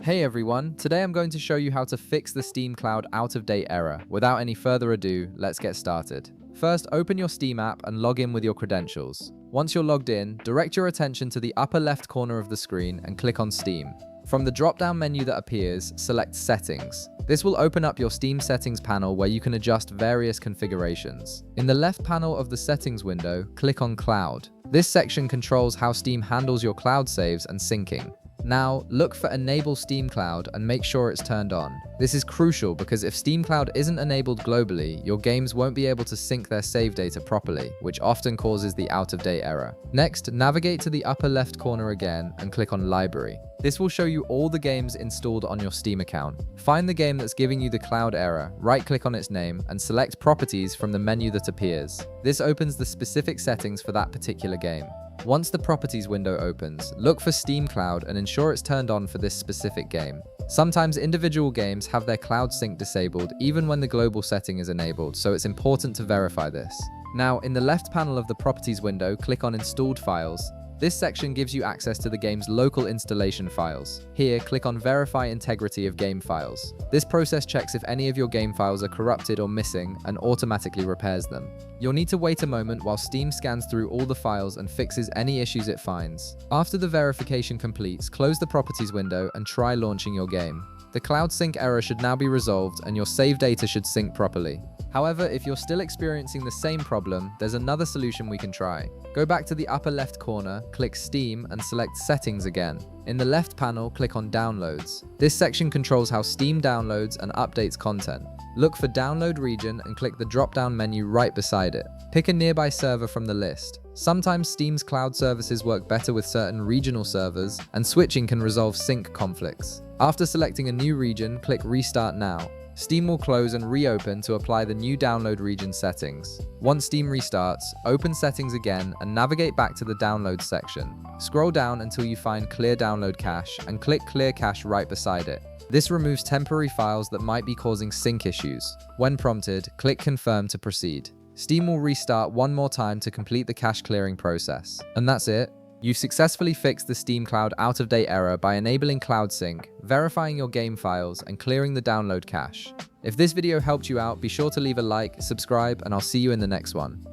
Hey everyone, today I'm going to show you how to fix the Steam Cloud out-of-date error. Without any further ado, let's get started. First, open your Steam app and log in with your credentials. Once you're logged in, direct your attention to the upper left corner of the screen and click on Steam. From the drop-down menu that appears, select Settings. This will open up your Steam settings panel where you can adjust various configurations. In the left panel of the settings window, click on Cloud. This section controls how Steam handles your cloud saves and syncing. Now, look for Enable Steam Cloud and make sure it's turned on. This is crucial because if Steam Cloud isn't enabled globally, your games won't be able to sync their save data properly, which often causes the out-of-date error. Next, navigate to the upper left corner again and click on Library. This will show you all the games installed on your Steam account. Find the game that's giving you the cloud error, right-click on its name, and select Properties from the menu that appears. This opens the specific settings for that particular game. Once the Properties window opens, look for Steam Cloud and ensure it's turned on for this specific game. Sometimes individual games have their cloud sync disabled even when the global setting is enabled, so it's important to verify this. Now, in the left panel of the Properties window, click on Installed Files. This section gives you access to the game's local installation files. Here, click on Verify Integrity of Game Files. This process checks if any of your game files are corrupted or missing and automatically repairs them. You'll need to wait a moment while Steam scans through all the files and fixes any issues it finds. After the verification completes, close the Properties window and try launching your game. The cloud sync error should now be resolved and your save data should sync properly. However, if you're still experiencing the same problem, there's another solution we can try. Go back to the upper left corner, click Steam, and select Settings again. In the left panel, click on Downloads. This section controls how Steam downloads and updates content. Look for Download Region and click the drop-down menu right beside it. Pick a nearby server from the list. Sometimes Steam's cloud services work better with certain regional servers, and switching can resolve sync conflicts. After selecting a new region, click Restart Now. Steam will close and reopen to apply the new download region settings. Once Steam restarts, open Settings again and navigate back to the Downloads section. Scroll down until you find Clear Download Cache and click Clear Cache right beside it. This removes temporary files that might be causing sync issues. When prompted, click Confirm to proceed. Steam will restart one more time to complete the cache clearing process. And that's it. You've successfully fixed the Steam Cloud out-of-date error by enabling Cloud Sync, verifying your game files, and clearing the download cache. If this video helped you out, be sure to leave a like, subscribe, and I'll see you in the next one.